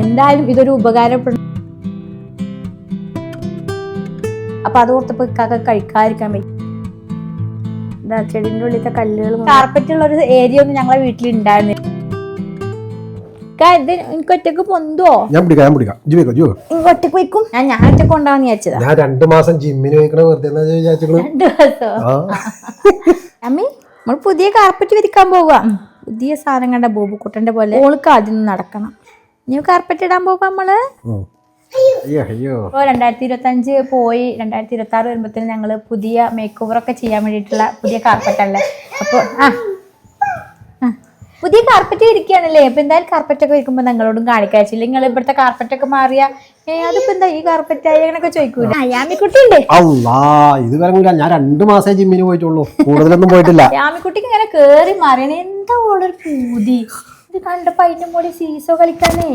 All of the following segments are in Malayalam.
എന്തായാലും ഇതൊരു ഉപകാരപ്പെടും. അപ്പൊ അത് ഓർത്തപ്പോ ഇക്കാക്ക കഴിക്കാതിരിക്കാൻ പറ്റും. ചെടിന്റെ ഉള്ളിലത്തെ കല്ലുകൾ കാർപ്പറ്റുള്ള ഒരു ഏരിയ ഒന്നും ഞങ്ങളെ വീട്ടിലുണ്ടായിരുന്നില്ല. ഇത് എനിക്ക് ഒറ്റക്ക് പൊന്തോ? ഞാൻ പിടിക്കാം ഒറ്റക്ക് വയ്ക്കും. ഞാൻ ഒറ്റക്ക് കൊണ്ടാന്ന് വിചാരിച്ചതാ. ഞാൻ 2 മാസം ജിമ്മിന് വയ്ക്കണ വെറുതെ 2 ദിവസം. അമ്മി നമ്മൾ പുതിയ കാർപ്പറ്റ് വിരിക്കാൻ പോവാം. പുതിയ സാധനം കണ്ട ബോബുക്കുട്ടന്റെ പോലെ ഓൾക്ക് ആദ്യം നടക്കണം. ന്യൂ കാർപ്പറ്റ് ഇടാൻ പോവാ നമ്മള്. 2025 പോയി 2026 വരുമ്പോഴത്തേന് ഞങ്ങള് പുതിയ മേക്ക് ഓവർ ഒക്കെ ചെയ്യാൻ വേണ്ടിയിട്ടുള്ള പുതിയ കാർപ്പറ്റല്ലേ. അപ്പൊ പുതിയ കാർപ്പറ്റ് ഇരിക്കുകയാണല്ലേ. അപ്പൊ എന്തായാലും കാർപ്പറ്റ് ഒക്കെ ഇരിക്കുമ്പോ നിങ്ങളോടും കാണിക്കാച്ചില്ല. നിങ്ങൾ ഇവിടുത്തെ കാർപ്പറ്റ് ഒക്കെ മാറിയ അതിപ്പോ എന്താ ഈ കാർപ്പറ്റ് ആയി അങ്ങനെയൊക്കെ ചോദിക്കൂല. യാമിക്കുട്ടി ഉണ്ട്. ഇത് ഞാൻ 2 മാസം ജിമ്മിന് പോയിട്ടുള്ളൂ, കൂടുതലൊന്നും പോയിട്ടില്ല. യാമിക്കുട്ടിക്ക് ഇങ്ങനെ കേറി മാറിയാണ്. എന്താ ഓളൊരു പൂതി. ഇത് കണ്ടപ്പോ അതിന്റെ കൂടെ സീസോ കളിക്കാനേ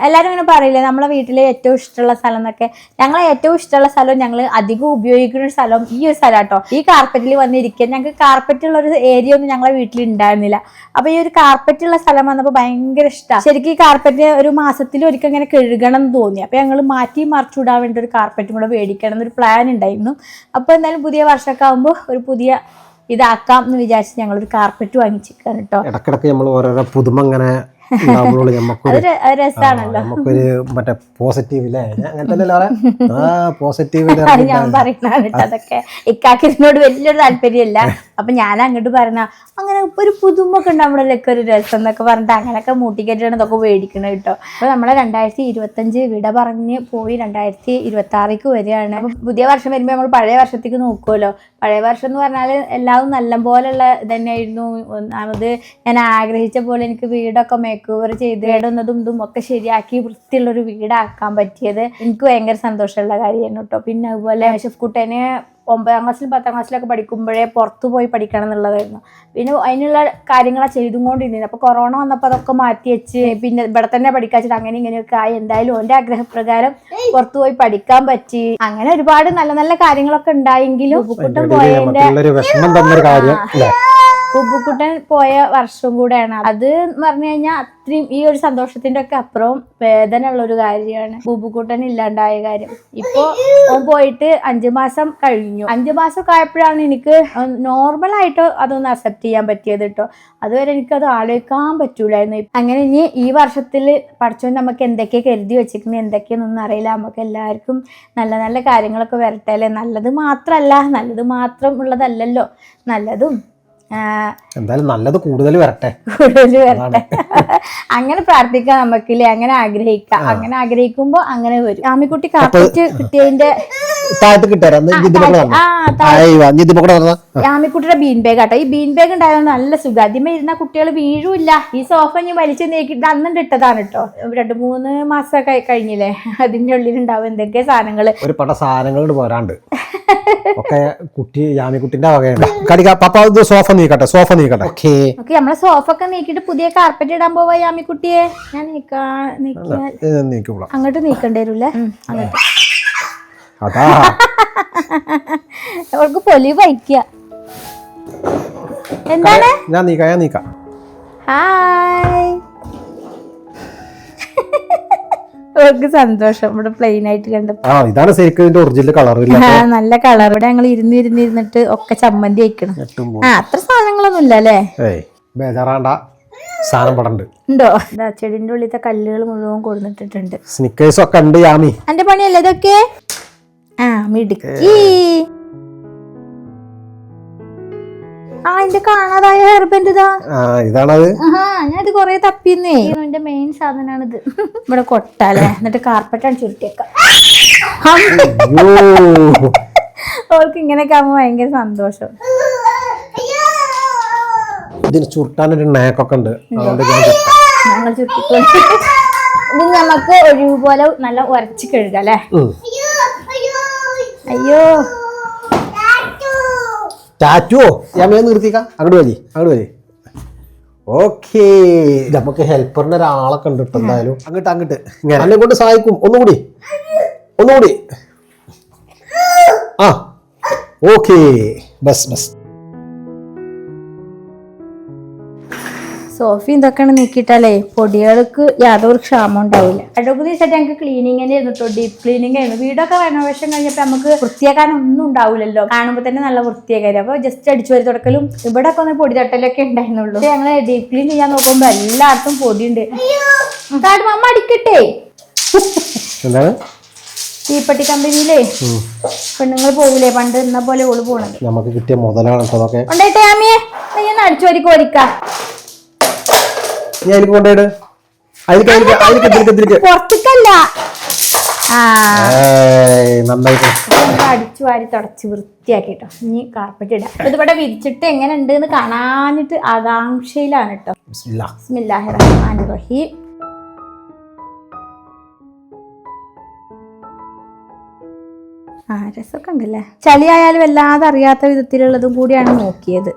എല്ലാരും ഇങ്ങനെ പറയില്ലേ നമ്മളെ വീട്ടിലെ ഏറ്റവും ഇഷ്ടമുള്ള സ്ഥലം എന്നൊക്കെ. ഞങ്ങളെ ഏറ്റവും ഇഷ്ടമുള്ള സ്ഥലം, ഞങ്ങൾ അധികം ഉപയോഗിക്കുന്ന ഒരു സ്ഥലം ഈ ഒരു സ്ഥലം കേട്ടോ. ഈ കാർപ്പറ്റിൽ വന്നിരിക്കുക. ഞങ്ങൾക്ക് കാർപ്പറ്റുള്ള ഒരു ഏരിയ ഒന്നും ഞങ്ങളെ വീട്ടിൽ ഉണ്ടായിരുന്നില്ല. അപ്പൊ ഈ ഒരു കാർപ്പറ്റുള്ള സ്ഥലം വന്നപ്പോ ഭയങ്കര ഇഷ്ടമാണ്. ശരിക്കും ഈ കാർപ്പറ്റ് ഒരു മാസത്തിൽ ഒരിക്കൽ ഇങ്ങനെ കഴുകണം എന്ന് തോന്നി. അപ്പൊ ഞങ്ങൾ മാറ്റി മറിച്ചിടാൻ വേണ്ടി ഒരു കാർപ്പറ്റും കൂടെ മേടിക്കണം എന്നൊരു പ്ലാൻ ഉണ്ടായിരുന്നു. അപ്പൊ എന്തായാലും പുതിയ വർഷമൊക്കെ ആകുമ്പോൾ ഒരു പുതിയ ഇതാക്കാം എന്ന് വിചാരിച്ച് ഞങ്ങളൊരു കാർപ്പറ്റ് വാങ്ങിച്ചിരിക്കാണ് കേട്ടോ. ഇടക്കിടക്ക് നമ്മൾ ഓരോരോ പുതുമ അങ്ങനെ രസാണല്ലോ. നമുക്കൊരു മറ്റേ പോസിറ്റീവ് ഞാൻ പറയുന്നതാണ് അതൊക്കെ. ഇക്കാക്കിനോട് വലിയൊരു താല്പര്യമില്ല. അപ്പൊ ഞാൻ അങ്ങോട്ട് പറഞ്ഞ അങ്ങനെ ഇപ്പൊ ഒരു പുതുമൊക്കെ ഉണ്ടാവുമ്പോഴൊക്കെ ഒരു രസം എന്നൊക്കെ പറഞ്ഞിട്ട് അങ്ങനെയൊക്കെ മൂട്ടിക്കെട്ടാണ് ഇതൊക്കെ മേടിക്കണം കേട്ടോ. അപ്പൊ നമ്മളെ 2025 വിട പറഞ്ഞ് പോയി 2026 വരികയാണ്. അപ്പൊ പുതിയ വർഷം വരുമ്പോ നമ്മൾ പഴയ വർഷത്തേക്ക് നോക്കുമല്ലോ. പഴയ വർഷം എന്ന് പറഞ്ഞാൽ എല്ലാം നല്ല പോലെയുള്ള തന്നെയായിരുന്നു. ഒന്നാമത് ഞാൻ ആഗ്രഹിച്ച പോലെ എനിക്ക് വീടൊക്കെ മേക്ക് ഓവർ ചെയ്ത് ഇടുന്നതും ഇതും ഒക്കെ ശരിയാക്കി വൃത്തിയുള്ളൊരു വീടാക്കാൻ പറ്റിയത് എനിക്ക് ഭയങ്കര സന്തോഷമുള്ള കാര്യമാണ് കേട്ടോ. പിന്നെ അതുപോലെ ഷെഫ്കുട്ടനെ 9ാം ക്ലാസ്സിലും 10ാം ക്ലാസ്സിലൊക്കെ പഠിക്കുമ്പോഴേ പുറത്തു പോയി പഠിക്കണം എന്നുള്ളതായിരുന്നു. പിന്നെ അതിനുള്ള കാര്യങ്ങളാണ് ചെയ്തുകൊണ്ടിരുന്നത്. അപ്പോൾ കൊറോണ വന്നപ്പോൾ അതൊക്കെ മാറ്റി വെച്ച് പിന്നെ ഇവിടെ തന്നെ പഠിക്കാച്ചിട്ട് അങ്ങനെ ഇങ്ങനെയൊക്കെ ആയി. എന്തായാലും എൻ്റെ ആഗ്രഹപ്രകാരം പുറത്തു പോയി പഠിക്കാൻ പറ്റി. അങ്ങനെ ഒരുപാട് നല്ല നല്ല കാര്യങ്ങളൊക്കെ ഉണ്ടായെങ്കിലും ഉപ്പുക്കുട്ടൻ ഉപ്പുക്കുട്ടൻ പോയ വർഷം കൂടെയാണ്. അത് എന്ന് പറഞ്ഞു കഴിഞ്ഞാൽ അത്രയും ഈ ഒരു സന്തോഷത്തിന്റെ ഒക്കെ അപ്പുറം വേദന ഉള്ള ഒരു കാര്യമാണ് ബുബുക്കുട്ടൻ ഇല്ലാണ്ടായ കാര്യം. ഇപ്പൊ ഓൻ പോയിട്ട് 5 മാസം കഴിഞ്ഞു. 5 മാസമൊക്കെ ആയപ്പോഴാണ് എനിക്ക് നോർമലായിട്ട് അതൊന്ന് അക്സെപ്റ്റ് ചെയ്യാൻ പറ്റിയത് കേട്ടോ. അതുവരെ എനിക്കത് ആലോചിക്കാൻ പറ്റൂലായിരുന്നു. അങ്ങനെ ഇനി ഈ വർഷത്തിൽ പഠിച്ചോ നമുക്ക് എന്തൊക്കെ കരുതി വെച്ചിരിക്കുന്നത് എന്തൊക്കെയാണെന്നൊന്നും അറിയില്ല. നമുക്ക് എല്ലാവർക്കും നല്ല നല്ല കാര്യങ്ങളൊക്കെ വരട്ടെ അല്ലേ. നല്ലത് മാത്രമല്ല, നല്ലത് മാത്രം ഉള്ളതല്ലല്ലോ, നല്ലതും എന്തായാലും നല്ലത് കൂടുതൽ വരട്ടെ. അങ്ങനെ പ്രാർത്ഥിക്കാം നമുക്കില്ലേ, അങ്ങനെ ആഗ്രഹിക്കാം. അങ്ങനെ ആഗ്രഹിക്കുമ്പോ അങ്ങനെ വരും. ആമിക്കുട്ടി കാർപ്പറ്റ് കിട്ടിയതിന്റെ ആമിക്കുട്ടിയുടെ ബീൻ ബാഗ് ആട്ടോ. ഈ ബീൻ ബാഗ് ഉണ്ടായതുകൊണ്ട് നല്ല സുഖം. അതിമേ ഇരുന്ന കുട്ടികൾ വീഴൂല്ല. ഈ സോഫ ഞാൻ വലിച്ചു നീക്കിട്ട് അന്നും ഇട്ടതാണ് കേട്ടോ. 2-3 മാസമൊക്കെ കഴിഞ്ഞില്ലേ. അതിന്റെ ഉള്ളിലുണ്ടാവും എന്തൊക്കെ സാധനങ്ങള്, ഒരു പട സാധനങ്ങൾ പോരാണ്ട് ഒക്കെ കുട്ടി യാമിക്കുട്ടിന്റെ വകയാണ്. സോഫ നീക്കട്ടെ ഓക്കെ. നമ്മളെ സോഫ ഒക്കെ നീക്കിട്ട് പുതിയ കാർപ്പറ്റ് ഇടാൻ പോവാ യാമിക്കുട്ടിയെ. ഞാൻ അങ്ങോട്ട് നീക്കണ്ടി വരൂല്ലേ. അങ്ങോട്ട് അവൾക്ക് പൊലി വയ്ക്ക. എന്താണ് ഞാൻ നീക്കാം. ഹായ്. അവർക്ക് സന്തോഷം ഇവിടെ പ്ലെയിൻ ആയിട്ട് കണ്ടപ്പോ. ഇതാണ് ശരിക്കും ഒറിജിനൽ കളർ. നല്ല കളർ. ഇവിടെ ഞങ്ങൾ ഇരുന്നിരുന്നിട്ട് ഒക്കെ ചമ്മന്തി അയക്കണം. അത്ര സാധനങ്ങളൊന്നും ഇല്ല അല്ലേ. ബേജാറാണ്ട, സാധനം പടണ്ട് ഉണ്ടോ. ചെടിന്റെ ഉള്ളിലത്തെ കല്ലുകൾ മുഴുവൻ കൊടുത്തിട്ടുണ്ട്. സ്നിക്കേഴ്സ് ഒക്കെ ഉണ്ട് യാമി. എന്റെ പണിയല്ലേ ഇതൊക്കെ. മിടുക്കി. എന്റെ കാണാതായ ഹെയർ ബാൻഡ് ഇതാണത്. ഞാൻ ഇത് കൊറേ തപ്പിന്നേ. എന്റെ മെയിൻ സാധനമാണിത്. ഇവിടെ കൊട്ടാലേ. എന്നിട്ട് കാർപ്പറ്റാണ് ചുരുട്ടിയേക്കാം. അവർക്ക് ഇങ്ങനെയൊക്കെ ആകുമ്പോ ഭയങ്കര സന്തോഷം. ഇതിന് ചുരുട്ടാനൊരു നാക്കൊക്കെ ഉണ്ട്. ഞങ്ങൾ ചുരുട്ടിക്കൊണ്ട് ഇത് നമുക്ക് ഒഴിവുപോലെ നല്ല ഉരച്ച് കഴുകാം അല്ലേ. അയ്യോ ടാറ്റുവോ ഞാൻ നിർത്തിക്കാം. അങ്ങോട്ട് വരി. ഓക്കേ, നമുക്ക് ഹെൽപ്പറിന് ഒരാളൊക്കെ ഉണ്ട് കേട്ടോ. എന്തായാലും അങ്ങോട്ട് ഞാൻ എന്നെ കൊണ്ട് സഹായിക്കും. ഒന്നുകൂടി ഓക്കേ. ബസ് സോഫയും ഇതൊക്കെയാണ് നീക്കിയിട്ടാലേ പൊടികൾക്ക് യാതൊരു ക്ഷാമം ഉണ്ടാവില്ല. 2-3 ദിവസമായിട്ട് ഞങ്ങൾക്ക് ക്ലീനിങ് തന്നെ ആയിരുന്നു കേട്ടോ, ഡീപ്പ് ക്ലീനിങ് ആയിരുന്നു. വീടൊക്കെ റെനോവേഷൻ കഴിഞ്ഞപ്പോൾ നമുക്ക് വൃത്തിയാക്കാൻ ഒന്നും ഉണ്ടാവില്ലല്ലോ, കാണുമ്പോൾ തന്നെ നല്ല വൃത്തിയാക്കായിരുന്നു. അപ്പോൾ ജസ്റ്റ് അടിച്ചു വരി തുടക്കലും ഇവിടെ ഒക്കെ ഒന്ന് പൊടി തട്ടലൊക്കെ ഉണ്ടായിരുന്നുള്ളൂ. ഞങ്ങൾ ഡീപ്പ് ക്ലീൻ ചെയ്യാൻ നോക്കുമ്പോൾ എല്ലായിടത്തും പൊടിയുണ്ട്. അമ്മ അടിക്കട്ടെ. എന്താണ് തീപ്പെട്ടി കമ്പനിയിലേ പെണ്ണുങ്ങൾ പോകൂലേ പണ്ട് എന്ന പോലെ ഓള് പോണത്. നമുക്ക് കിട്ടിയ മുതലാണ് അതൊക്കെ. കൊണ്ടേട്ടെ ആമിയെ, ഞാൻ അടിച്ചു വരി കോരിക്കാം. പുറത്തേക്കല്ല, അടിച്ചു വാരി തുടച്ച് വൃത്തിയാക്കിട്ടോ. ഇനി കാർപ്പറ്റ് ഇടാം. ഇതിവിടെ വിരിച്ചിട്ട് എങ്ങനെ ഉണ്ട് എന്ന് കാണാനിട്ട് ആകാംക്ഷയിലാണ് കേട്ടോ. ബിസ്മില്ലാഹിർ റഹ്മാനിർ റഹീം. രസമൊക്കെ ഉണ്ടല്ലേ. ചളിയായാലും വല്ലാതെ അറിയാത്ത വിധത്തിലുള്ളതും കൂടിയാണ് നോക്കിയത്.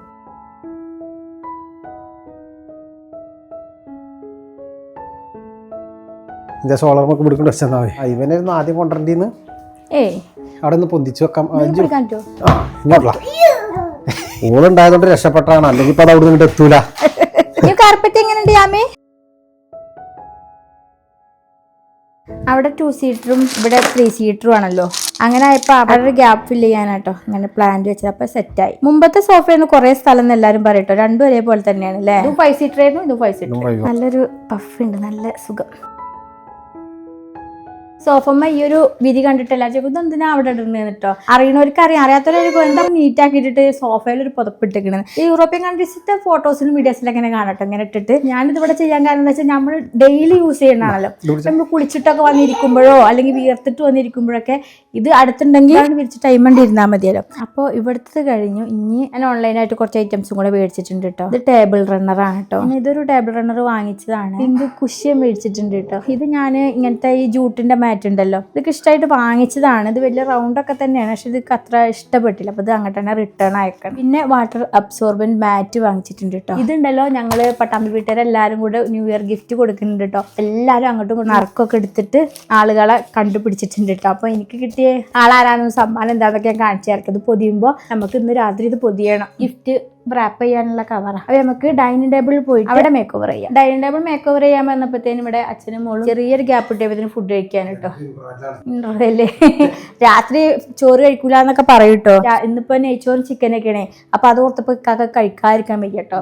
ഇവനായിരുന്നു ആദ്യം കൊണ്ടുവരേണ്ടിന്ന്. അവിടെ നിന്ന് പൊന്തിച്ചു വെക്കാം. ഊളുണ്ടായതുകൊണ്ട് രക്ഷപ്പെട്ടാണ്, അല്ലെങ്കിൽ ഇപ്പൊ അത് അവിടെ നിന്ന് എത്തൂല. കാർപ്പറ്റ് എങ്ങനെയുണ്ട് യാമേ? അവിടെ 2 സീറ്ററും ഇവിടെ 3 സീറ്ററും ആണല്ലോ. അങ്ങനെ ആയപ്പോൾ അവിടെ ഒരു ഗ്യാപ്പ് ഫില്ല് ചെയ്യാനാട്ടോ അങ്ങനെ പ്ലാന്റ് വെച്ചത്. അപ്പൊ സെറ്റായി. മുമ്പത്തെ സോഫയെന്ന് കുറെ സ്ഥലം എന്ന് എല്ലാവരും പറയട്ടോ, രണ്ടും ഒരേപോലെ തന്നെയാണ് അല്ലേ. ഇത് 5 സീറ്റർ ആയിരുന്നു, ഇത് 5 സീറ്റർ. നല്ലൊരു പഫ് ഉണ്ട്, നല്ല സുഖം. സോഫമ്മ ഈ ഒരു വിധി കണ്ടിട്ടല്ല ചോദിക്കും എന്തിനാ അവിടെ ഇടുന്നത് കേട്ടോ. അറിയണവർക്ക് അറിയാം, അറിയാത്തവർക്ക് എന്താ നീറ്റാക്കിയിട്ട് സോഫയിൽ ഒരു പുതപ്പിട്ടിരിക്കണത്. ഈ യൂറോപ്യൻ കൺട്രീസിന്റെ ഫോട്ടോസിലും വീഡിയോസിലും അങ്ങനെ കാണട്ടോ ഇങ്ങനെ ഇട്ടിട്ട്. ഞാനിത് ഇവിടെ ചെയ്യാൻ കാരണം എന്താ വെച്ചാൽ നമ്മൾ ഡെയിലി യൂസ് ചെയ്യണതാണല്ലോ. നമ്മൾ കുളിച്ചിട്ടൊക്കെ വന്നിരിക്കുമ്പോഴോ അല്ലെങ്കിൽ വിയർത്തിട്ട് വന്നിരിക്കുമ്പോഴൊക്കെ ഇത് അടുത്തുണ്ടെങ്കിൽ വിരിച്ച് ടൈം കൊണ്ട് ഇരുന്നാൽ മതിയല്ലോ. അപ്പോൾ ഇവിടുത്തെ കഴിഞ്ഞു. ഇനി ഞാൻ ഓൺലൈനായിട്ട് കുറച്ച് ഐറ്റംസും കൂടെ മേടിച്ചിട്ടുണ്ട് കേട്ടോ. ഇത് ടേബിൾ റണ്ണറാണ് കേട്ടോ. ഇതൊരു ടേബിൾ റണ്ണർ വാങ്ങിച്ചതാണ്. പിങ്ക് കുഷ്യൻ മേടിച്ചിട്ടുണ്ട് കേട്ടോ. ഇത് ഞാൻ ഇങ്ങനത്തെ ഈ ജൂട്ടിന്റെ മാറ്റ് ഉണ്ടല്ലോ, ഇതൊക്കെ ഇഷ്ടമായിട്ട് വാങ്ങിച്ചതാണ്. ഇത് വലിയ റൗണ്ട് ഒക്കെ തന്നെയാണ്, പക്ഷെ ഇതൊക്കെ അത്ര ഇഷ്ടപ്പെട്ടില്ല. അപ്പൊ ഇത് അങ്ങോട്ട് തന്നെ റിട്ടേൺ അയക്കണം. പിന്നെ വാട്ടർ അബ്സോർബന്റ് മാറ്റ് വാങ്ങിച്ചിട്ടുണ്ട് കേട്ടോ. ഇതുണ്ടല്ലോ ഞങ്ങള് പട്ടാമ്പി വീട്ടുകാരെല്ലാരും കൂടെ ന്യൂ ഇയർ ഗിഫ്റ്റ് കൊടുക്കുന്നുണ്ട് കേട്ടോ. എല്ലാരും അങ്ങോട്ടും ഇങ്ങോട്ടും നറുക്കൊക്കെ എടുത്തിട്ട് ആളുകളെ കണ്ടുപിടിച്ചിട്ടുണ്ട് കേട്ടോ. അപ്പൊ എനിക്ക് കിട്ടിയ ആളാരാണെന്ന് സമ്മാനം എന്താന്നൊക്കെ ഞാൻ കാണിച്ചു തരാം. ഇത് പൊതിയുമ്പോ നമുക്ക് ഇന്ന് രാത്രി ഇത് പൊതിയണം. ഗിഫ്റ്റ് റാപ്പ് ചെയ്യാനുള്ള കവറാണ്. അപ്പൊ നമുക്ക് ഡൈനിങ് ടേബിളിൽ പോയിട്ട് അവിടെ മേക്ക് ഓവർ ചെയ്യാം. ഡൈനിങ് ടേബിൾ മേക്ക് ഓവർ ചെയ്യാൻ വന്നപ്പോഴത്തേനും ഇവിടെ അച്ഛനും മോളും ചെറിയൊരു ഗ്യാപ്പ് ഇട്ടേപ്പത്തിന് ഫുഡ് കഴിക്കാൻ കേട്ടോ. അല്ലേ രാത്രി ചോറ് കഴിക്കൂല എന്നൊക്കെ പറയും കേട്ടോ. ഇന്നിപ്പോ നെയ്ച്ചോറും ചിക്കനൊക്കെയാണേ. അപ്പൊ അത് ഓർത്തപ്പോ ഇക്കാക്ക കഴിക്കാതിരിക്കാൻ വയ്യ കേട്ടോ.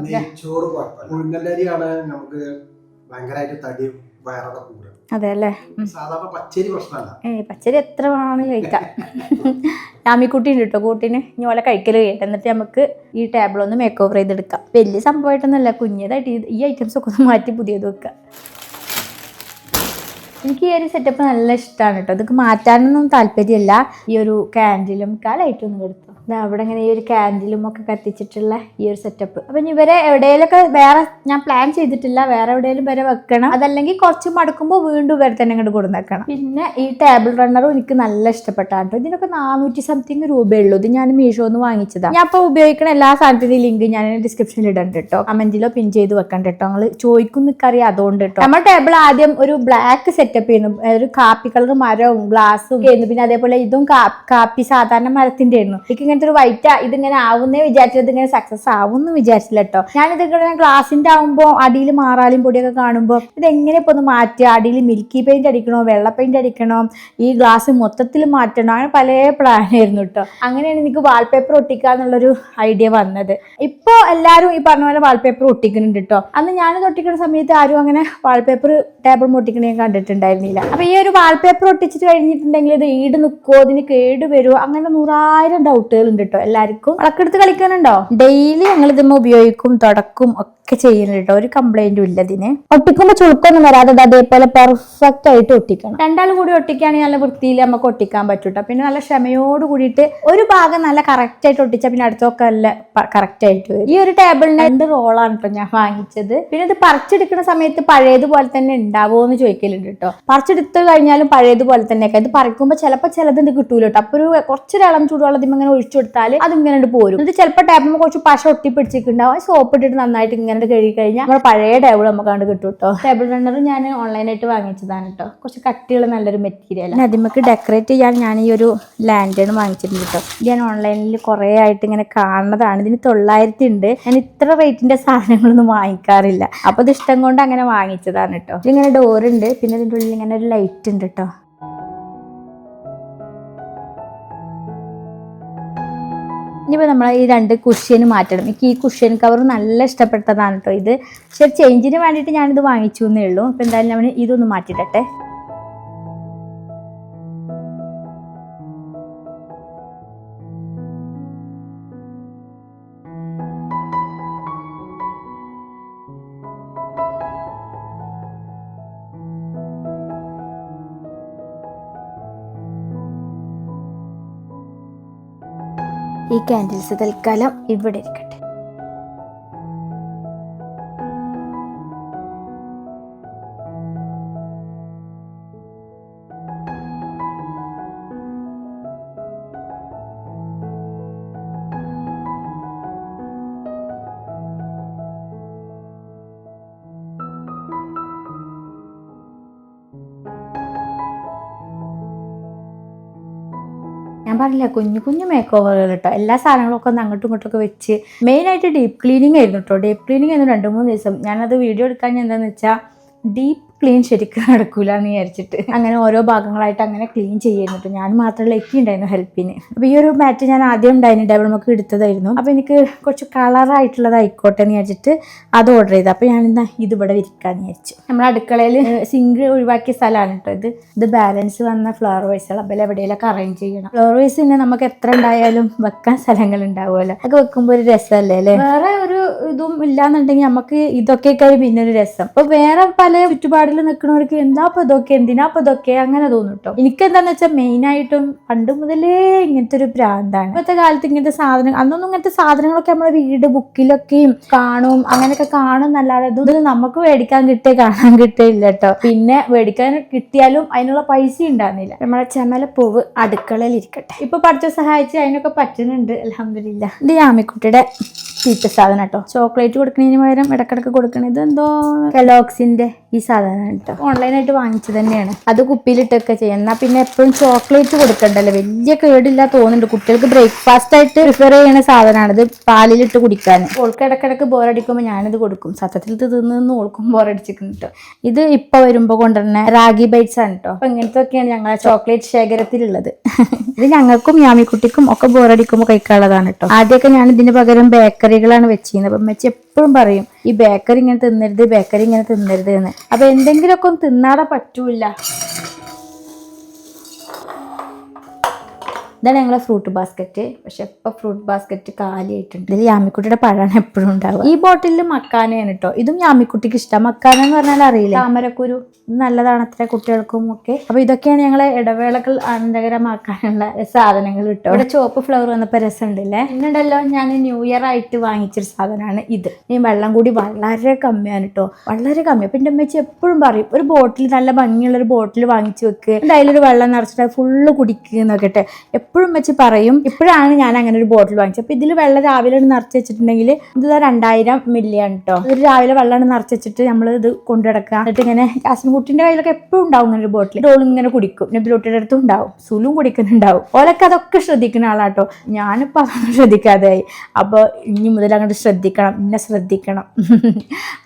അതെ അല്ലേ. പച്ചരി എത്ര വേണമെങ്കിലും കഴിക്കാം. യാമിക്കുട്ടി ഉണ്ട് കേട്ടോ കൂട്ടിന്. ഇനി ഓലെ കഴിക്കൽ കേട്ടോ. എന്നിട്ട് നമുക്ക് ഈ ടേബിൾ ഒന്ന് മേക്ക് ഓവർ ചെയ്തെടുക്കാം. വലിയ സംഭവമായിട്ടൊന്നുമല്ല, കുഞ്ഞതായിട്ട് ഈ ഐറ്റംസ് ഒക്കെ ഒന്ന് മാറ്റി പുതിയത് വെക്കാം. എനിക്ക് ഈ ഒരു സെറ്റപ്പ് നല്ല ഇഷ്ടമാണ് കേട്ടോ. ഇതൊക്കെ മാറ്റാനൊന്നും താല്പര്യമില്ല. ഈ ഒരു ക്യാൻഡിലും ലൈറ്റൊന്നും കൊടുത്തു. അവിടെ ഇങ്ങനെ ഈ ഒരു ക്യാൻഡിലും ഒക്കെ കത്തിച്ചിട്ടുള്ള ഈ ഒരു സെറ്റപ്പ്. അപ്പൊ ഇവരെ എവിടെയെങ്കിലൊക്കെ വേറെ ഞാൻ പ്ലാൻ ചെയ്തിട്ടില്ല, വേറെ എവിടെയെങ്കിലും വരെ വെക്കണം. അതല്ലെങ്കിൽ കുറച്ച് മടുക്കുമ്പോൾ വീണ്ടും ഇവരെ തന്നെ ഇങ്ങോട്ട് കൊടുന്നേക്കണം. പിന്നെ ഈ ടേബിൾ റണ്ണറും എനിക്ക് നല്ല ഇഷ്ടപ്പെട്ടാണ് കേട്ടോ. ഇതിനൊക്കെ 400 സംതിങ് രൂപയുള്ളൂ. ഇത് ഞാൻ മീഷോന്ന് വാങ്ങിച്ചതാണ്. ഞാൻ അപ്പോൾ ഉപയോഗിക്കുന്ന എല്ലാ സാധനത്തിന്റെയും ലിങ്ക് ഞാൻ ഡിസ്ക്രിപ്ഷനിൽ ഇടണ്ട് കേട്ടോ. കമന്റിലോ പിൻ ചെയ്ത് വെക്കണ്ട കേട്ടോ. നിങ്ങൾ ചോദിക്കും നിൽക്കറിയാം അതുകൊണ്ട് കേട്ടോ. നമ്മുടെ ടേബിൾ ആദ്യം ഒരു ബ്ലാക്ക് സെറ്റപ്പ് ചെയ്യുന്നു, ഒരു കാപ്പി കളർ മരവും ഗ്ലാസും ആയിരുന്നു. പിന്നെ അതേപോലെ ഇതും കാപ്പി സാധാരണ മരത്തിന്റെ ആയിരുന്നു. എനിക്ക് ഒരു വൈറ്റ് ഇതിങ്ങനെ ആവുന്നേ വിചാരിച്ചത്, ഇങ്ങനെ സക്സസ് ആവുമെന്ന് വിചാരിച്ചില്ല കേട്ടോ. ഞാനിതൊക്കെ ഗ്ലാസിന്റെ ആവുമ്പോൾ അടിയിൽ മാറാലും പൊടിയൊക്കെ കാണുമ്പോൾ ഇതെങ്ങനെ ഇപ്പൊ ഒന്ന് മാറ്റുക, അടിയിൽ മിൽക്കി പെയിന്റ് അടിക്കണോ വെള്ള പെയിന്റ് അടിക്കണോ, ഈ ഗ്ലാസ് മൊത്തത്തിൽ മാറ്റണോ, അങ്ങനെ പല പ്ലാനായിരുന്നു കേട്ടോ. അങ്ങനെയാണ് എനിക്ക് വാൾപേപ്പർ ഒട്ടിക്കുക എന്നുള്ളൊരു ഐഡിയ വന്നത്. ഇപ്പൊ എല്ലാവരും ഈ പറഞ്ഞ പോലെ വാൾപേപ്പർ ഒട്ടിക്കുന്നുണ്ട് കേട്ടോ. അന്ന് ഞാനിത് ഒട്ടിക്കുന്ന സമയത്ത് ആരും അങ്ങനെ വാൾപേപ്പർ ടേബിൾ ഒട്ടിക്കണേ കണ്ടിട്ടുണ്ടായിരുന്നില്ല. അപ്പൊ ഈ ഒരു വാൾപേപ്പർ ഒട്ടിച്ചിട്ട് കഴിഞ്ഞിട്ടുണ്ടെങ്കിൽ ഇത് ഈട് നിൽക്കുമോ, ഇതിന് കേട് വരുമോ, അങ്ങനെ 100,000 ഡൗട്ടുകൾ ഉണ്ട് കേട്ടോ. എല്ലാവർക്കും വളക്കെടുത്ത് കളിക്കാനുണ്ടോ? ഡെയിലി ഞങ്ങൾ ഇതുമ്മ ഉപയോഗിക്കും, തുടക്കും ഒക്കെ ചെയ്യുന്നുണ്ട് കേട്ടോ. ഒരു കംപ്ലൈന്റും ഇല്ല. ഇതിന് ഒട്ടിക്കുമ്പോൾ ചുളുക്കൊന്നും വരാതെ അതേപോലെ പെർഫെക്റ്റ് ആയിട്ട് ഒട്ടിക്കണം. രണ്ടാളും കൂടി ഒട്ടിക്കുകയാണെങ്കിൽ നല്ല വൃത്തിയിൽ നമുക്ക് ഒട്ടിക്കാൻ പറ്റും കേട്ടോ. പിന്നെ നല്ല ക്ഷമയോട് കൂടിയിട്ട് ഒരു ഭാഗം നല്ല കറക്റ്റ് ആയിട്ട് ഒട്ടിച്ചാൽ പിന്നെ അടുത്തൊക്കെ നല്ല കറക്റ്റ് ആയിട്ട് വരും. ഈ ഒരു ടേബിളിന് 2 റോളാണ് കേട്ടോ ഞാൻ വാങ്ങിച്ചത്. പിന്നെ ഇത് പറിച്ചെടുക്കുന്ന സമയത്ത് പഴയതുപോലെ തന്നെ ഉണ്ടാവുമോ എന്ന് ചോദിക്കലുണ്ട് കേട്ടോ. പറിച്ചെടുത്ത് കഴിഞ്ഞാലും പഴയതുപോലെ തന്നെയൊക്കെ. ഇത് പറിക്കുമ്പോൾ ചിലപ്പോൾ ചിലതുണ്ട് കിട്ടൂല കേട്ടോ. അപ്പൊ ഒരു കുറച്ചൊരളം ചൂടുവെള്ളത്തിൽ ഇങ്ങനെ ഒഴിച്ചു കൊടുത്താൽ അത് ഇങ്ങനെ പോരും. ഇത് ചിലപ്പോൾ ടേബിൾ കുറച്ച് പശ ഒട്ടിപ്പിടിച്ചിട്ടുണ്ടാവും. സോപ്പ് ഇട്ടിട്ട് നന്നായിട്ട് ഇങ്ങനെ കഴുകി കഴിഞ്ഞാൽ നമ്മുടെ പഴയ ടേബിൾ നമുക്ക് കണ്ട് കിട്ടും കേട്ടോ. ടേബിൾ റണ്ണർ ഞാൻ ഓൺലൈനായിട്ട് വാങ്ങിച്ചതാണ് കേട്ടോ. കുറച്ച് കട്ടിയുള്ള നല്ലൊരു മെറ്റീരിയൽ. അതിമക്ക് ഡെക്കറേറ്റ് ചെയ്യാൻ ഞാൻ ഈ ഒരു ലാൻഡേൺ വാങ്ങിച്ചിട്ടുണ്ട് കേട്ടോ. ഞാൻ ഓൺലൈനിൽ കുറേ ആയിട്ട് ഇങ്ങനെ കാണുന്നതാണ്. ഇതിന് 900 ഉണ്ട്. ഞാൻ ഇത്ര റേറ്റിന്റെ സാധനങ്ങളൊന്നും വാങ്ങിക്കാറില്ല. അപ്പൊ ഇത് ഇഷ്ടം കൊണ്ട് അങ്ങനെ വാങ്ങിച്ചതാണ് കേട്ടോ. ഇതിങ്ങനെ ഡോറുണ്ട്, പിന്നെ ഇതിൻ്റെ ഉള്ളിൽ ഇങ്ങനെ ഒരു ലൈറ്റ് ഉണ്ട് കേട്ടോ. ഇനിയിപ്പോൾ നമ്മൾ ഈ 2 കുഷ്യന് മാറ്റണം. എനിക്ക് ഈ കുഷ്യൻ കവർ നല്ല ഇഷ്ടപ്പെട്ടതാണ് കേട്ടോ ഇത്. പക്ഷെ ചേഞ്ചിന് വേണ്ടിയിട്ട് ഞാനിത് വാങ്ങിച്ചു എന്നേ ഉള്ളൂ. അപ്പോൾ എന്തായാലും ഞാൻ ഇതൊന്ന് മാറ്റിയിട്ടെ. ഈ കാൻഡിൽസ് തൽക്കാലം ഇവിടെ ഇരിക്കട്ടെ. ഞാൻ പറഞ്ഞില്ല കുഞ്ഞു കുഞ്ഞു മേക്ക് ഓവറുകൾ കേട്ടോ. എല്ലാ സാധനങ്ങളൊക്കെ ഒന്ന് അങ്ങോട്ടും ഇങ്ങോട്ടൊക്കെ വെച്ച് മെയിനായിട്ട് ഡീപ്പ് ക്ലീനിങ് ആയിരുന്നു കേട്ടോ. ഡീപ്പ് ക്ലീനിങ് ആയിരുന്നു 2-3 ദിവസം. ഞാനത് വീഡിയോ എടുക്കാൻ എന്താണെന്ന് വെച്ചാൽ ഡീപ്പ് ക്ലീൻ ശരിക്കും നടക്കൂല എന്ന് വിചാരിച്ചിട്ട് അങ്ങനെ ഓരോ ഭാഗങ്ങളായിട്ട് അങ്ങനെ ക്ലീൻ ചെയ്യുന്നു. ഞാൻ മാത്രമല്ല എനിക്ക് ഉണ്ടായിരുന്നു ഹെൽപ്പിന്. അപ്പോൾ ഈ ഒരു മാറ്റ് ഞാൻ ആദ്യം ഉണ്ടായിരുന്നു ഡബിൾ നമുക്ക് എടുത്തതായിരുന്നു. അപ്പോൾ എനിക്ക് കുറച്ച് കളറായിട്ടുള്ളത് ആയിക്കോട്ടെ എന്ന് വിചാരിച്ചിട്ട് അത് ഓർഡർ ചെയ്തു. അപ്പോൾ ഞാനെന്താ ഇതിവിടെ വിരിക്കാന്ന് വിചാരിച്ചു. നമ്മുടെ അടുക്കളയിൽ സിങ്ക് ഒഴിവാക്കിയ സ്ഥലമാണ് കേട്ടോ ഇത് ബാലൻസ് വന്ന ഫ്ലവർ വൈസുകൾ അപ്പോൾ എവിടെയെങ്കിലൊക്കെ അറേഞ്ച് ചെയ്യണം. ഫ്ലവർ വൈസ് തന്നെ നമുക്ക് എത്ര ഉണ്ടായാലും വെക്കാൻ സ്ഥലങ്ങൾ ഉണ്ടാവുമല്ലോ. അതൊക്കെ വെക്കുമ്പോൾ ഒരു രസമല്ലേ അല്ലേ. വേറെ ഒരു ഇതും ഇല്ലാന്നുണ്ടെങ്കിൽ നമുക്ക് ഇതൊക്കെ പിന്നെ ഒരു രസം. അപ്പോൾ വേറെ പല ചുറ്റുപാടിൽ നിൽക്കുന്നവർക്ക് എന്താ ഇതൊക്കെ എന്തിനാ ഇതൊക്കെ അങ്ങനെ തോന്നും കേട്ടോ. എനിക്കെന്താന്ന് വെച്ചാൽ മെയിനായിട്ടും പണ്ട് മുതലേ ഇങ്ങനത്തെ ഒരു ഭ്രാന്താണ്. ഇപ്പോഴത്തെ കാലത്ത് ഇങ്ങനത്തെ സാധനം അന്നൊന്നും ഇങ്ങനത്തെ സാധനങ്ങളൊക്കെ നമ്മുടെ വീട് ബുക്കിലൊക്കെയും കാണും അങ്ങനെയൊക്കെ കാണും എന്നല്ലാതെ ഇതൊന്നും നമുക്ക് മേടിക്കാൻ കാണാൻ കിട്ടില്ല കേട്ടോ. പിന്നെ മേടിക്കാൻ കിട്ടിയാലും അതിനുള്ള പൈസ ഉണ്ടാകുന്നില്ല. നമ്മളെ ചെമലപ്പൂവ് അടുക്കളയിൽ ഇരിക്കട്ടെ. ഇപ്പൊ പഠിച്ച സഹായിച്ച് അതിനൊക്കെ പറ്റുന്നുണ്ട് അൽഹംദുലില്ലാ. ഇത് യാമിക്കുട്ടിയുടെ ചീത്ത സാധനം കേട്ടോ. ചോക്ലേറ്റ് കൊടുക്കുന്നതിന് പകരം ഇടക്കിടക്ക് കൊടുക്കണത് ഇതെന്തോ കെലോക്സിന്റെ ഈ സാധനം കേട്ടോ. ഓൺലൈനായിട്ട് വാങ്ങിച്ചത് തന്നെയാണ്. അത് കുപ്പിയിലിട്ടൊക്കെ ചെയ്യാം. എന്നാൽ പിന്നെ എപ്പോഴും ചോക്ലേറ്റ് കൊടുക്കണ്ടല്ലോ. വലിയ കേടില്ല തോന്നുന്നുണ്ട്. കുട്ടികൾക്ക് ബ്രേക്ക്ഫാസ്റ്റ് ആയിട്ട് പ്രിഫർ ചെയ്യുന്ന സാധനമാണ് ഇത്. പാലിലിട്ട് കുടിക്കാൻ ഓൾക്ക് ഇടക്കിടക്ക് ബോറടിക്കുമ്പോൾ ഞാനിത് കൊടുക്കും. സത്യത്തിൽ ഇത് തിന്ന് ഓൾക്കും ബോറടിച്ചിട്ടുണ്ട് കേട്ടോ. ഇത് ഇപ്പൊ വരുമ്പോ കൊണ്ടുവരുന്ന റാഗി ബൈറ്റ്സ് ആണ് കേട്ടോ. അപ്പൊ ഇങ്ങനത്തെ ഒക്കെയാണ് ഞങ്ങളെ ചോക്ലേറ്റ് ശേഖരത്തിലുള്ളത്. ഇത് ഞങ്ങൾക്കും യാമിക്കുട്ടിക്കും ഒക്കെ ബോറടിക്കുമ്പോൾ കഴിക്കാനുള്ളതാണ് കേട്ടോ. ആദ്യമൊക്കെ ഞാൻ ഇതിന് പകരം ബേക്കറികളാണ് വെച്ചിരുന്നത്. അപ്പം വെച്ച് എപ്പോഴും പറയും ഈ ബേക്കറി ഇങ്ങനെ തിന്നരുത്, ബേക്കറി ഇങ്ങനെ തിന്നരുത് എന്ന്. അപ്പൊ എന്തെങ്കിലുമൊക്കെ ഒന്ന് തിന്നാതെ പറ്റൂല. ഇതാണ് ഞങ്ങളെ ഫ്രൂട്ട് ബാസ്ക്കറ്റ്. പക്ഷെ ഇപ്പൊ ഫ്രൂട്ട് ബാസ്ക്കറ്റ് കാലിയായിട്ടുണ്ട്. ഇതിൽ യാമിക്കുട്ടിയുടെ പഴമാണ് എപ്പോഴും ഉണ്ടാവുക. ഈ ബോട്ടിലിൽ മക്കാനയാണ് കേട്ടോ. ഇതും യാമിക്കുട്ടിക്ക് ഇഷ്ടം. മക്കാന എന്ന് പറഞ്ഞാൽ അറിയില്ല, താമരക്കുരു. നല്ലതാണ് അത്ര കുട്ടികൾക്കും ഒക്കെ. അപ്പൊ ഇതൊക്കെയാണ് ഞങ്ങളെ ഇടവേളകൾ ആനന്ദകരമാക്കാനുള്ള സാധനങ്ങൾ കേട്ടോ. ഇവിടെ ചുവപ്പ് ഫ്ലവർ വന്നപ്പോ രസമുണ്ടല്ലേ. പിന്നുണ്ടല്ലോ ഞാൻ ന്യൂ ഇയർ ആയിട്ട് വാങ്ങിച്ചൊരു സാധനമാണ് ഇത്. ഈ വെള്ളം കൂടി വളരെ കമ്മിയാണ് കേട്ടോ, വളരെ കമ്മി. അപ്പൊ എൻ്റെ അമ്മച്ചി എപ്പോഴും പറയും ഒരു ബോട്ടിൽ നല്ല ഭംഗിയുള്ള ഒരു ബോട്ടിൽ വാങ്ങിച്ചു വെക്ക്, അതിലൊരു വെള്ളം നിറച്ചിട്ട് ഫുള്ള് കുടിക്കുന്നൊക്കെ. എപ്പോഴും വെച്ച് പറയും. ഇപ്പോഴാണ് ഞാൻ അങ്ങനെ ഒരു ബോട്ടിൽ വാങ്ങിച്ചത്. അപ്പൊ ഇതിൽ വെള്ളം രാവിലെ നിറച്ച് വെച്ചിട്ടുണ്ടെങ്കിൽ ഇത് 2000 മില്ലിയാണ് കേട്ടോ. ഇത് രാവിലെ വെള്ളം നിറച്ച് വെച്ചിട്ട് നമ്മൾ ഇത് കൊണ്ടുനടക്കുക. എന്നിട്ട് ഇങ്ങനെ കുട്ടിന്റെ കയ്യിലൊക്കെ എപ്പോഴും ഉണ്ടാവും ഇങ്ങനെ ഒരു ബോട്ടിൽ. ഡോൾ ഇങ്ങനെ കുടിക്കും. നബിലൂട്ടിയുടെ അടുത്തും ഉണ്ടാവും, സുലും കുടിക്കുന്നുണ്ടാവും. ഓലൊക്കെ അതൊക്കെ ശ്രദ്ധിക്കുന്ന ആളാട്ടോ. ഞാനിപ്പോൾ അതൊന്നും ശ്രദ്ധിക്കാതെയായി. അപ്പോൾ ഇനി മുതൽ അങ്ങോട്ട് ശ്രദ്ധിക്കണം, ഇന്നെ ശ്രദ്ധിക്കണം.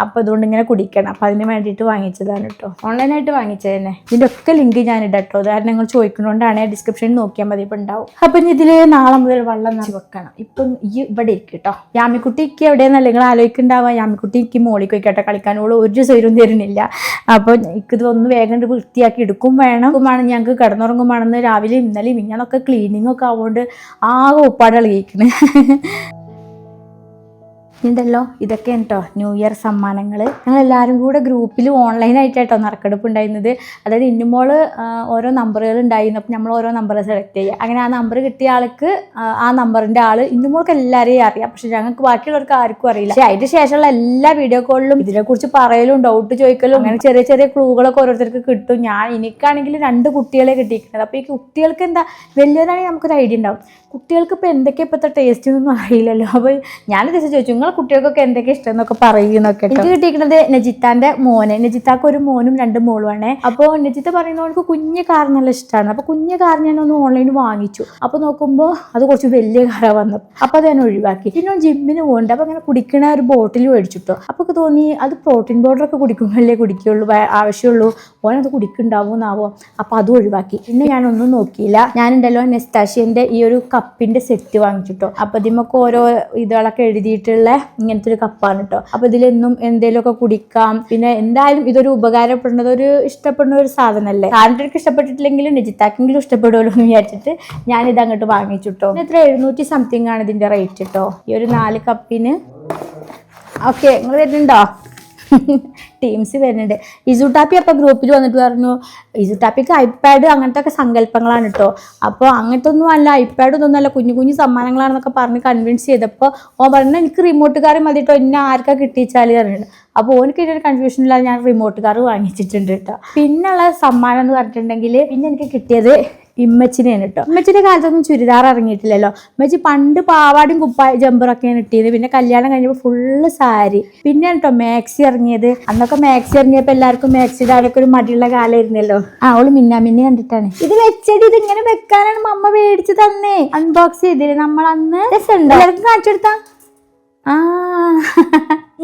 അപ്പോൾ അതുകൊണ്ട് ഇങ്ങനെ കുടിക്കണം. അപ്പം അതിന് വേണ്ടിയിട്ട് വാങ്ങിച്ചതാണ് കേട്ടോ. ഓൺലൈനായിട്ട് വാങ്ങിച്ചത് തന്നെ. ഇതിൻ്റെ ഒക്കെ ലിങ്ക് ഞാൻ ഇടാം കേട്ടോ. ഉദാഹരണം നിങ്ങൾ ചോദിക്കുന്നതുകൊണ്ടാണ് ഉണ്ടാവും. ഡിസ്ക്രിപ്ഷനിൽ നോക്കിയാൽ മതി, ഇപ്പം ഉണ്ടാവും. അപ്പം ഇതിൽ നാളെ മുതൽ വെള്ളം നിറച്ച് വെക്കണം. ഇപ്പം ഈ ഇവിടെ ഇരിക്കും കേട്ടോ. യാമിക്കുട്ടിക്ക് എവിടെയെന്നല്ല നിങ്ങൾ ആലോചിക്കുന്നുണ്ടാവുക. യാമിക്കുട്ടിക്ക് മോളിക്ക് വയ്ക്കട്ടെ കളിക്കാനോട് ഒരു സ്വൈര്യം തരുന്നില്ല. അപ്പോൾ എനിക്കിത് ഒന്ന് വേഗം വൃത്തിയാക്കി എടുക്കും വേണം. ഞങ്ങൾക്ക് കിടന്നുറങ്ങുമ്പോഴാണെന്ന് രാവിലെ ഇന്നലെയും ഇങ്ങനൊക്കെ ക്ലീനിങ് ഒക്കെ ആവുകൊണ്ട് ആകെ ഉപ്പാട് ഇളകിയിരിക്കണ്. ഉണ്ടല്ലോ ഇതൊക്കെ കേട്ടോ ന്യൂ ഇയർ സമ്മാനങ്ങൾ. ഞങ്ങൾ എല്ലാവരും കൂടെ ഗ്രൂപ്പിൽ ഓൺലൈനായിട്ടോ നറുക്കെടുപ്പ് ഉണ്ടായിരുന്നത്. അതായത് ഇന്നുമോള് ഓരോ നമ്പറുകൾ ഉണ്ടായിരുന്നു. അപ്പം നമ്മൾ ഓരോ നമ്പർ സെലക്ട് ചെയ്യുക. അങ്ങനെ ആ നമ്പർ കിട്ടിയ ആൾക്ക് ആ നമ്പറിൻ്റെ ആൾ ഇന്നുമോൾക്ക് എല്ലാവരെയും അറിയാം. പക്ഷെ ഞങ്ങൾക്ക് ബാക്കിയുള്ളവർക്ക് ആർക്കും അറിയില്ല. പക്ഷേ അതിന് ശേഷമുള്ള എല്ലാ വീഡിയോ കോളിലും ഇതിനെക്കുറിച്ച് പറയലും ഡൗട്ട് ചോദിക്കലും അങ്ങനെ ചെറിയ ചെറിയ ക്ലൂകളൊക്കെ ഓരോരുത്തർക്ക് കിട്ടും. എനിക്കാണെങ്കിൽ 2 കുട്ടികളെ കിട്ടിയിരിക്കുന്നത്. അപ്പോൾ ഈ കുട്ടികൾക്ക് എന്താ വലിയവരാണെങ്കിൽ നമുക്കൊരു ഐഡിയ ഉണ്ടാവും. കുട്ടികൾക്ക് ഇപ്പോൾ എന്തൊക്കെയാണ് ഇപ്പോഴത്തെ ടേസ്റ്റ് ഒന്നും അറിയില്ലല്ലോ. അപ്പോൾ ഞാൻ ദിവസം ചോദിച്ചു നിങ്ങൾ കുട്ടികൾക്കൊക്കെ എന്തൊക്കെ ഇഷ്ടം എന്നൊക്കെ പറയുന്നൊക്കെ. എനിക്ക് കിട്ടിയിരിക്കുന്നത് നജിത്താന്റെ മോനെ. നജിത്താക്ക് ഒരു മോനും 2 മോളുമാണ്. അപ്പോൾ നജിത്ത പറയുന്നവർക്ക് കുഞ്ഞ് കാർ നല്ല ഇഷ്ടമാണ്. അപ്പോൾ കുഞ്ഞ് കാർ ഞാനൊന്ന് ഓൺലൈനിൽ വാങ്ങിച്ചു. അപ്പോൾ നോക്കുമ്പോൾ അത് കുറച്ച് വലിയ കാറാണ് വന്നത്. അപ്പോൾ അത് ഞാൻ ഒഴിവാക്കി. പിന്നെ ജിമ്മിന് പോകുന്നുണ്ട്. അപ്പോൾ അങ്ങനെ കുടിക്കണ ഒരു ബോട്ടിൽ മേടിച്ചിട്ടോ. അപ്പോൾ തോന്നി അത് പ്രോട്ടീൻ പൗഡറൊക്കെ കുടിക്കുമ്പോഴല്ലേ കുടിക്കുള്ളൂ ആവശ്യമുള്ളൂ, ഓനത് കുടിക്കുന്നുണ്ടാവുമെന്നാവോ. അപ്പോൾ അതും ഒഴിവാക്കി. പിന്നെ ഞാനൊന്നും നോക്കിയില്ല. ഞാനുണ്ടല്ലോ നെസ്റ്റാഷ്യൻ്റെ ഈ ഒരു കപ്പിൻ്റെ സെറ്റ് വാങ്ങിച്ചിട്ടോ. അപ്പോൾ ഇതിമൊക്കെ ഓരോ ഇതുകളൊക്കെ എഴുതിയിട്ടുള്ള ഇങ്ങനത്തെ ഒരു കപ്പാണ് കേട്ടോ. അപ്പോൾ ഇതിലെന്നും എന്തെങ്കിലുമൊക്കെ കുടിക്കാം. പിന്നെ എന്തായാലും ഇതൊരു ഉപകാരപ്പെടുന്നത് ഒരു ഇഷ്ടപ്പെടുന്ന ഒരു സാധനമല്ലേ. ആരുടെ ഇഷ്ടപ്പെട്ടിട്ടില്ലെങ്കിലും നജിത്താക്കെങ്കിലും ഇഷ്ടപ്പെടുമല്ലോ എന്ന് വിചാരിച്ചിട്ട് ഞാനിത് അങ്ങോട്ട് വാങ്ങിച്ചിട്ടോ. എത്ര 700 സംതിങ് ആണ് ഇതിൻ്റെ റേറ്റ് കേട്ടോ. ഈ ഒരു 4 കപ്പിന്. ഓക്കെ നിങ്ങൾ വരുന്നുണ്ടോ? ടീംസ് വരുന്നുണ്ട്. ഇസുട്ടാപ്പി അപ്പോൾ ഗ്രൂപ്പിൽ വന്നിട്ട് പറഞ്ഞു ഇസുട്ടാപ്പിക്ക് ഐപാഡ് അങ്ങനത്തെ ഒക്കെ സങ്കല്പങ്ങളാണ് കേട്ടോ. അപ്പോൾ അങ്ങനത്തെ ഒന്നും അല്ല, ഐപാഡ് ഒന്നും അല്ല, കുഞ്ഞു കുഞ്ഞു സമ്മാനങ്ങളാണെന്നൊക്കെ പറഞ്ഞ് കൺവിൻസ് ചെയ്തപ്പോൾ ഓൻ പറഞ്ഞു എനിക്ക് റിമോട്ട് കാർ മതി കേട്ടോ, എന്നെ ആർക്കാ കിട്ടിച്ചാൽ പറഞ്ഞിട്ടുണ്ട്. അപ്പോൾ ഓനക്ക് ഒരു കൺഫ്യൂഷൻ ഇല്ലാതെ ഞാൻ റിമോട്ട് കാർ വാങ്ങിച്ചിട്ടുണ്ട് കേട്ടോ. പിന്നെയുള്ള സമ്മാനം എന്ന് പറഞ്ഞിട്ടുണ്ടെങ്കിൽ പിന്നെ എനിക്ക് കിട്ടിയത് ഇമ്മച്ചിനെയാണ് കേട്ടോ. ഇമ്മച്ചിൻ്റെ കാലത്തൊന്നും ചുരിദാർ ഇറങ്ങിയിട്ടില്ലല്ലോ. ഇമ്മച്ചി പണ്ട് പാവാടും കുപ്പായ ജമ്പറൊക്കെയാണ് കിട്ടിയത്. പിന്നെ കല്യാണം കഴിഞ്ഞപ്പോൾ ഫുള്ള് സാരി. പിന്നെ കേട്ടോ മാക്സി ഇറങ്ങിയത്. അന്നൊക്കെ മാക്സി ഇറങ്ങിയപ്പോൾ എല്ലാവർക്കും മാക്സി ഇടാനൊക്കെ ഒരു മടിയുള്ള കാലമായിരുന്നല്ലോ. അവള് മിന്നാമിന്നെ കണ്ടിട്ടാണ് ഇത് വെച്ചത്. ഇത് ഇങ്ങനെ വെക്കാനാണ് മമ്മ മേടിച്ച് തന്നേ. അൺബോക്സ് ചെയ്തില്ലേ നമ്മൾ അന്ന്. രസമുണ്ടോ? എല്ലാവർക്കും കാണിച്ചെടുത്താ.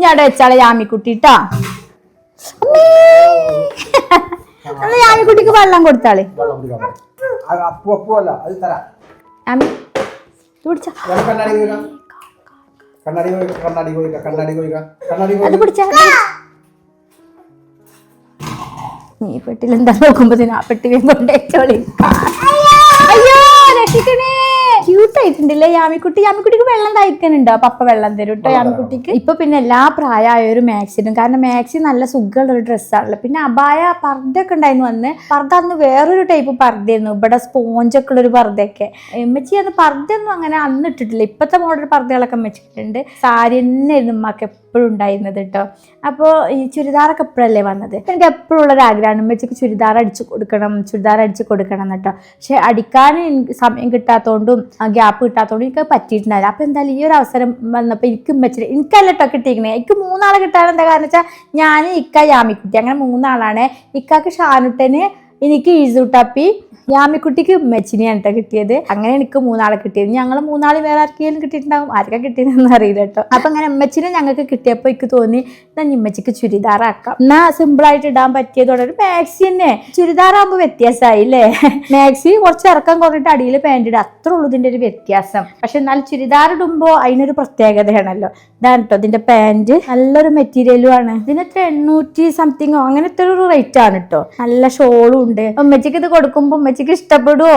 ഞാൻ അവിടെ വെച്ചാളെ യാമിക്കുട്ടിട്ടാ. യാമിക്കുട്ടിക്ക് വെള്ളം കൊടുത്താളെ. നീ പെട്ടിലെന്താ നോക്കുമ്പോ ആ പെട്ടി കൊണ്ടേച്ചോളി. അയ്യോ രക്ഷിക്കണേ. ക്യൂട്ട് ആയിട്ടുണ്ടല്ലേ യാമിക്കുട്ടി. യാമിക്കുട്ടിക്ക് വെള്ളം തയ്ക്കാനുണ്ടോ? പപ്പ വെള്ളം തരും കേട്ടോ യാമിക്കുട്ടിക്ക്. ഇപ്പൊ പിന്നെ എല്ലാ പ്രായമായ ഒരു മാക്സിനും, കാരണം മാക്സി നല്ല സുഖമുള്ള ഒരു ഡ്രസ്സാണല്ലോ. പിന്നെ അബായ പർദ്ദയൊക്കെ ഉണ്ടായിരുന്നു അന്ന്. പർദ്ദ അന്ന് വേറൊരു ടൈപ്പ് പർദ്ദയായിരുന്നു, ഇവിടെ സ്പോഞ്ചൊക്കെ ഉള്ളൊരു പർദ്ദയൊക്കെ. എമ്മച്ചി അത് പർദ്ദയൊന്നും അങ്ങനെ അന്ന് ഇട്ടിട്ടില്ല. ഇപ്പോഴത്തെ മോഡൽ പർദ്ദകളൊക്കെ വെച്ചിട്ടുണ്ട്. സാരി തന്നെയായിരുന്നു ഉമ്മക്ക് എപ്പോഴും ഉണ്ടായിരുന്നത് കേട്ടോ. അപ്പോൾ ഈ ചുരിദാറൊക്കെ എപ്പോഴല്ലേ വന്നത്. എനിക്ക് എപ്പോഴും ഉള്ളൊരു ആഗ്രഹമാണ് ഉമ്മച്ചിക്ക് ചുരിദാർ അടിച്ച് കൊടുക്കണം കേട്ടോ. പക്ഷെ അടിക്കാൻ എനിക്ക് സമയം കിട്ടാത്തതുകൊണ്ടും ഗ്യാപ്പ് കിട്ടാത്തതുകൊണ്ടും എനിക്ക് പറ്റിയിട്ടുണ്ടായില്ല. അപ്പോൾ എന്തായാലും ഈ ഒരു അവസരം വന്നപ്പോൾ എനിക്കല്ല കേട്ടോ കിട്ടിയിരിക്കണേ. എനിക്ക് 3 ആളെ കിട്ടാൻ എന്താ കാരണം വെച്ചാൽ ഞാൻ, ഇക്ക, യാമിക്കുട്ടി, അങ്ങനെ 3 ആളാണ്. ഇക്കാക്ക് ഷാനുട്ടന്, എനിക്ക് ഈസുട്ടാപ്പി, യാമിക്കുട്ടിക്ക് ഉമ്മച്ചിനെയാണ് കേട്ടോ കിട്ടിയത്. അങ്ങനെ എനിക്ക് 3 ആളെ കിട്ടിയത്. ഞങ്ങൾ 3 ആൾ വേറെ ആർക്കെങ്കിലും കിട്ടിയിട്ടുണ്ടാവും, ആർക്കാ കിട്ടിയതെന്ന് അറിയില്ല കേട്ടോ. അപ്പൊ അങ്ങനെ ഉമ്മച്ചിനെ ഞങ്ങൾക്ക് കിട്ടിയപ്പോൾ എനിക്ക് തോന്നി എന്നാൽ ഉമ്മച്ചിക്ക് ചുരിദാറാക്കാം, എന്നാ സിമ്പിളായിട്ട് ഇടാൻ പറ്റിയതോടെ. ഒരു മാക്സി തന്നെ ചുരിദാറാകുമ്പോൾ വ്യത്യാസമായില്ലേ. മാക്സി കുറച്ച് ഇറക്കം കുറഞ്ഞിട്ട് അടിയിൽ പാൻറ് ഇടുക, അത്രേ ഉള്ളൂ ഇതിന്റെ ഒരു വ്യത്യാസം. പക്ഷെ എന്നാൽ ചുരിദാർ ഇടുമ്പോൾ അതിനൊരു പ്രത്യേകതയാണല്ലോ. ഇതാണ് കേട്ടോ ഇതിന്റെ പാൻറ്, നല്ലൊരു മെറ്റീരിയലും ആണ്. ഇതിനെത്ര 800 സംതിങ്ങോ അങ്ങനത്തെ ഒരു റേറ്റ് ആണ് കേട്ടോ. നല്ല ഷോളും ഉണ്ട്. ഉമ്മച്ചിക്ക് ഇത് കൊടുക്കുമ്പോൾ ഉമ്മച്ചിക്ക് ഇഷ്ടപ്പെടുവോ,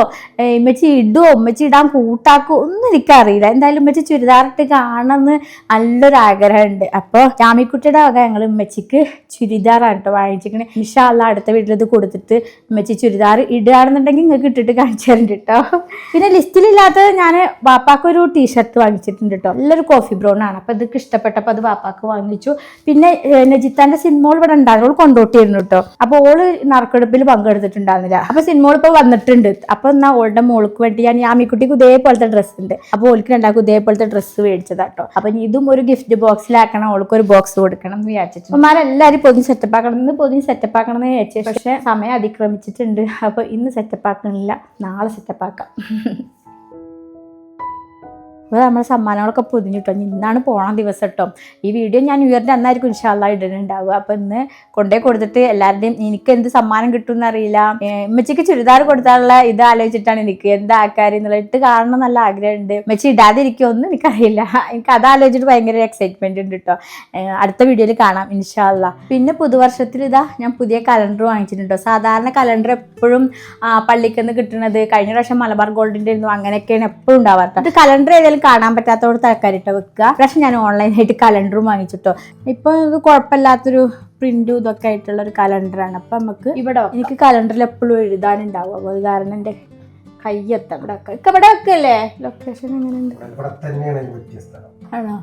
ഉമ്മച്ചി ഇടുവോ, ഉമ്മച്ചി ഇടാൻ കൂട്ടാക്കുവോ ഒന്നും എനിക്കറിയില്ല. എന്തായാലും ഉമ്മച്ചി ചുരിദാറിട്ട് കാണണമെന്ന് നല്ലൊരു ആഗ്രഹമുണ്ട്. അപ്പോൾ ജാമിക്കുട്ടിയുടെ വക ഞങ്ങൾ ഉമ്മച്ചിക്ക് ചുരിദാറാണ് കേട്ടോ വാങ്ങിച്ചിരിക്കണേ. ഇൻഷാ അല്ലാഹ് അടുത്ത വീട്ടിൽ ഇത് കൊടുത്തിട്ട് ഉമ്മച്ചി ചുരിദാർ ഇടുകയാണെന്നുണ്ടെങ്കിൽ നിങ്ങൾക്ക് ഇട്ടിട്ട് കാണിച്ചു തരുന്നുണ്ട് കേട്ടോ. പിന്നെ ലിസ്റ്റിലില്ലാത്തത് ഞാൻ വാപ്പാക്കൊരു ടീഷർട്ട് വാങ്ങിച്ചിട്ടുണ്ട് കേട്ടോ. നല്ലൊരു കോഫി ബ്രൗൺ ആണ്. അപ്പോൾ ഇതൊക്കെ ഇഷ്ടപ്പെട്ടപ്പോൾ അത് വാപ്പാക്ക് വാങ്ങിച്ചു. പിന്നെ നജിത്താന്റെ സിനിമോൾ ഇവിടെ ഉണ്ടായിരുന്നു, ഓൾ കൊണ്ടോട്ടിയിരുന്നു കേട്ടോ. അപ്പോൾ ഓള് നറുക്കെടുപ്പിൽ പങ്കെടുത്തിട്ടുണ്ടായിരുന്നില്ല. അപ്പോൾ സിനിമോൾ ഇപ്പോൾ വന്നിട്ടുണ്ട്. അപ്പോൾ എന്നാൽ ഓളുടെ മോൾക്ക് വേണ്ടി ഞാൻ യാമിക്കുട്ടിക്ക് ഇതേപോലത്തെ ഡ്രസ്സ് ഉണ്ട്. അപ്പോൾ ഓൾക്ക് രണ്ടാക്കും ഇതേപോലത്തെ ഡ്രസ്സ് മേടിച്ചതാട്ടോ. അപ്പം ഇതും ഒരു ഗിഫ്റ്റ് ബോക്സിലാക്കണം, ഓൾക്ക് ഒരു ബോക്സ് കൊടുക്കണം എന്ന് വിചാരിച്ചിട്ട് അമ്മമാരെല്ലാവരും പൊതിഞ്ഞ് സെറ്റപ്പ് ആക്കണം, ഇന്ന് പൊതിഞ്ഞ് സെറ്റപ്പ് ആക്കണം എന്ന് വിചാരിച്ചു. പക്ഷേ സമയം അതിക്രമിച്ചിട്ടുണ്ട്. അപ്പോൾ ഇന്ന് സെറ്റപ്പ് ആക്കണില്ല, നാളെ സെറ്റപ്പ് ആക്കാം. അപ്പോൾ നമ്മൾ സമ്മാനങ്ങളൊക്കെ പൊതിഞ്ഞിട്ടോ. ഇന്നാണ് പോണ ദിവസം കേട്ടോ. ഈ വീഡിയോ ഞാൻ ന്യൂ ഇയറിൻ്റെ അന്നായിരിക്കും ഇൻഷാ അല്ലാഹ് ഇടുന്നുണ്ടാവുക. അപ്പോൾ ഇന്ന് കൊണ്ടേ കൊടുത്തിട്ട് എല്ലാവരുടെയും എനിക്ക് എന്ത് സമ്മാനം കിട്ടും എന്നറിയില്ല. ഉമ്മച്ചിക്ക് ചുരിദാർ കൊടുത്താലുള്ള ഇത് ആലോചിച്ചിട്ടാണ് എനിക്ക് എന്താക്കാറ് എന്നുള്ള ഇട്ട് കാണണം നല്ല ആഗ്രഹമുണ്ട്. ഉമ്മച്ചി ഇടാതിരിക്കുമൊന്നും എനിക്കറിയില്ല. എനിക്ക് അത് ആലോചിച്ചിട്ട് ഭയങ്കര എക്സൈറ്റ്മെന്റ് ഉണ്ട് കേട്ടോ. അടുത്ത വീഡിയോയിൽ കാണാം ഇൻഷാ അല്ലാഹ്. പിന്നെ പുതുവർഷത്തിൽ ഇതാ ഞാൻ പുതിയ കലണ്ടർ വാങ്ങിച്ചിട്ടുണ്ടോ. സാധാരണ കലണ്ടർ എപ്പോഴും പള്ളിക്കന്ന് കിട്ടുന്നത് കഴിഞ്ഞ പ്രാവശ്യം മലബാർ ഗോൾഡിൻ്റെ ആയിരുന്നു, അങ്ങനെയൊക്കെയാണ് എപ്പോഴും ഉണ്ടാവാറ്. ഇത് കലണ്ടർ ഏതായാലും എവിടെയെങ്കിലും കാണാൻ പറ്റാത്തവിടുത്തെ ആൾക്കാരിട്ടോ വെക്കുക. പക്ഷെ ഞാൻ ഓൺലൈനായിട്ട് കലണ്ടറും വാങ്ങിച്ചിട്ടോ. ഇപ്പൊ ഇത് കുഴപ്പമില്ലാത്തൊരു പ്രിന്റും ഇതൊക്കെ ആയിട്ടുള്ള ഒരു കലണ്ടറാണ്. അപ്പൊ നമുക്ക് ഇവിടെ എനിക്ക് കലണ്ടറിൽ എപ്പോഴും എഴുതാനുണ്ടാവും. അപ്പൊ അത് കാരണം എൻ്റെ കയ്യെത്താം. ഇവിടെ വെക്കല്ലേ? ലൊക്കേഷൻ എങ്ങനെയുണ്ട്? ആണോ?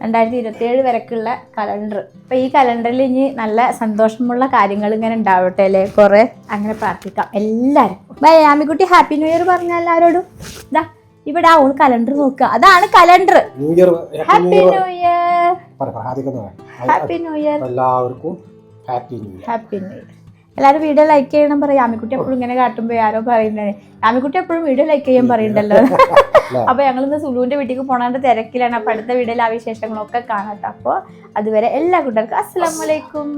2027 വരെക്കുള്ള കലണ്ടർ. അപ്പൊ ഈ കലണ്ടറിൽ ഇനി നല്ല സന്തോഷമുള്ള കാര്യങ്ങൾ ഇങ്ങനെ ഉണ്ടാവട്ടെ അല്ലേ, കുറെ. അങ്ങനെ പ്രാർത്ഥിക്കാം എല്ലാരും. Bye Amikutty, happy new year പറഞ്ഞ എല്ലാരോടും. ഇതാ ഇവിടെ ഓള് കലണ്ടർ നോക്കുക. അതാണ് calendar. Happy new year, happy new year, എല്ലാവർക്കും happy new year. Happy new year. എല്ലാവരും വീഡിയോ ലൈക്ക് ചെയ്യണം പറയാം. ആമിക്കുട്ടി എപ്പോഴും ഇങ്ങനെ കാട്ടുമ്പോൾ ആരോ പറയുന്നത് ആമിക്കുട്ടി എപ്പോഴും വീഡിയോ ലൈക്ക് ചെയ്യാൻ പറയണ്ടല്ലോ. അപ്പൊ ഞങ്ങളിന്ന് സുലുവിന്റെ വീട്ടിലേക്ക് പോണതിന്റെ തിരക്കിലാണ്. അപ്പൊ അടുത്ത വീഡിയോയിൽ ആ വിശേഷങ്ങളൊക്കെ കാണാം. അപ്പോൾ അതുവരെ എല്ലാ കൂട്ടർക്കും അസ്സലാമു അലൈക്കും.